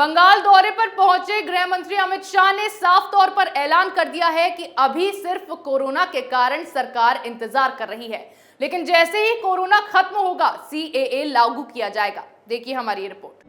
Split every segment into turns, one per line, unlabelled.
बंगाल दौरे पर पहुंचे गृह मंत्री अमित शाह ने साफ तौर पर ऐलान कर दिया है कि अभी सिर्फ कोरोना के कारण सरकार इंतजार कर रही है, लेकिन जैसे ही कोरोना खत्म होगा सीएए लागू किया जाएगा। देखिए हमारी रिपोर्ट।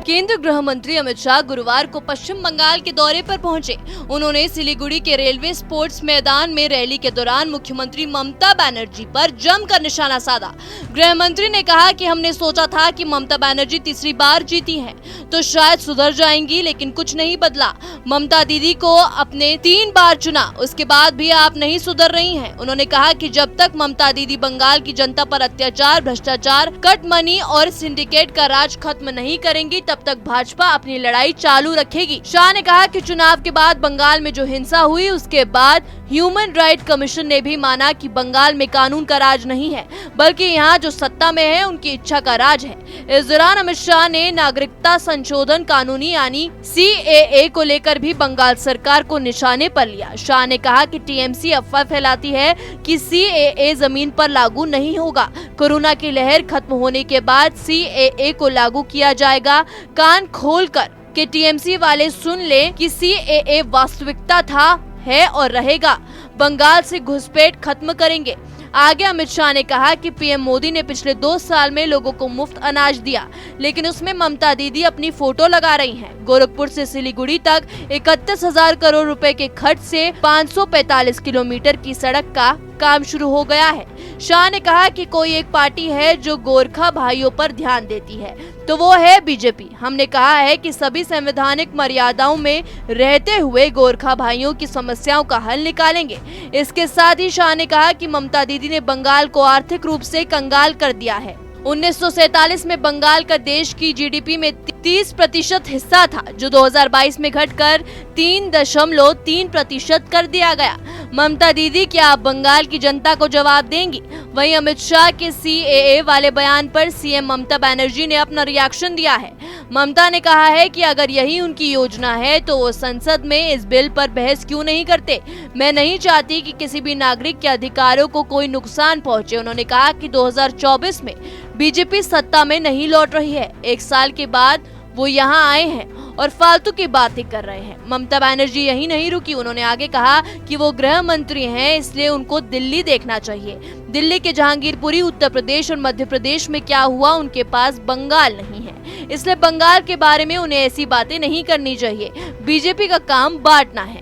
केंद्रीय गृह मंत्री अमित शाह गुरुवार को पश्चिम बंगाल के दौरे पर पहुंचे। उन्होंने सिलीगुड़ी के रेलवे स्पोर्ट्स मैदान में रैली के दौरान मुख्यमंत्री ममता बनर्जी पर जमकर निशाना साधा। गृह मंत्री ने कहा कि हमने सोचा था कि ममता बनर्जी तीसरी बार जीती हैं तो शायद सुधर जाएंगी, लेकिन कुछ नहीं बदला। ममता दीदी को अपने 3 बार चुना, उसके बाद भी आप नहीं सुधर रही हैं। उन्होंने कहा कि जब तक ममता दीदी बंगाल की जनता पर अत्याचार, भ्रष्टाचार, कट मनी और सिंडिकेट का राज खत्म नहीं करेंगी तब तक भाजपा अपनी लड़ाई चालू रखेगी। शाह ने कहा कि चुनाव के बाद बंगाल में जो हिंसा हुई उसके बाद ह्यूमन राइट कमीशन ने भी माना कि बंगाल में कानून का राज नहीं है, बल्कि यहाँ जो सत्ता में है उनकी इच्छा का राज है। इस दौरान अमित शाह ने नागरिकता संशोधन कानूनी यानी सीएए को लेकर भी बंगाल सरकार को निशाने पर लिया। शाह ने कहा कि टीएमसी अफवाह फैलाती है कि सीएए जमीन पर लागू नहीं होगा। कोरोना की लहर खत्म होने के बाद सीएए को लागू किया जाएगा। कान खोलकर के टीएमसी वाले सुन ले कि सीएए वास्तविकता था, है और रहेगा। बंगाल से घुसपैठ खत्म करेंगे। आगे अमित शाह ने कहा कि पीएम मोदी ने पिछले 2 साल में लोगों को मुफ्त अनाज दिया, लेकिन उसमें ममता दीदी अपनी फोटो लगा रही हैं। गोरखपुर से सिलीगुड़ी तक 31,000 करोड़ रुपए के खर्च से 545 किलोमीटर की सड़क का काम शुरू हो गया है। शाह ने कहा कि कोई एक पार्टी है जो गोरखा भाइयों पर ध्यान देती है तो वो है बीजेपी। हमने कहा है कि सभी संवैधानिक मर्यादाओं में रहते हुए गोरखा भाइयों की समस्याओं का हल निकालेंगे। इसके साथ ही शाह ने कहा कि ममता दीदी ने बंगाल को आर्थिक रूप से कंगाल कर दिया है। 1947 में बंगाल का देश की जीडीपी में 30% हिस्सा था, जो 2022 में घटकर 3.3% कर दिया गया। ममता दीदी क्या आप बंगाल की जनता को जवाब देंगी? वहीं अमित शाह के सीएए वाले बयान पर सीएम ममता बनर्जी ने अपना रिएक्शन दिया है। ममता ने कहा है कि अगर यही उनकी योजना है तो वो संसद में इस बिल पर बहस क्यों नहीं करते। मैं नहीं चाहती कि किसी भी नागरिक के अधिकारों को कोई नुकसान पहुंचे। उन्होंने कहा कि 2024 में बीजेपी सत्ता में नहीं लौट रही है। 1 साल के बाद वो यहाँ आए हैं और फालतू की बातें कर रहे हैं। ममता बनर्जी यही नहीं रुकी। उन्होंने आगे कहा कि वो गृह मंत्री हैं, इसलिए उनको दिल्ली देखना चाहिए। दिल्ली के जहांगीरपुरी, उत्तर प्रदेश और मध्य प्रदेश में क्या हुआ, उनके पास बंगाल नहीं है, इसलिए बंगाल के बारे में उन्हें ऐसी बातें नहीं करनी चाहिए। बीजेपी का काम बांटना है।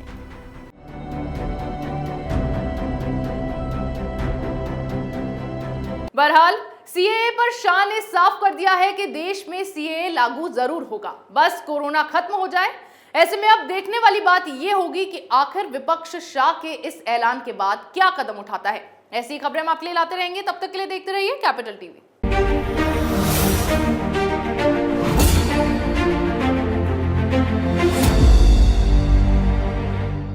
बहरहाल सीएए पर शाह ने साफ कर दिया है कि देश में सीएए लागू जरूर होगा, बस कोरोना खत्म हो जाए। ऐसे में अब देखने वाली बात ये होगी कि आखिर विपक्ष शाह के इस ऐलान के बाद क्या कदम उठाता है। ऐसी खबरें हम आपके लिए लाते रहेंगे, तब तक के लिए देखते रहिए कैपिटल टीवी।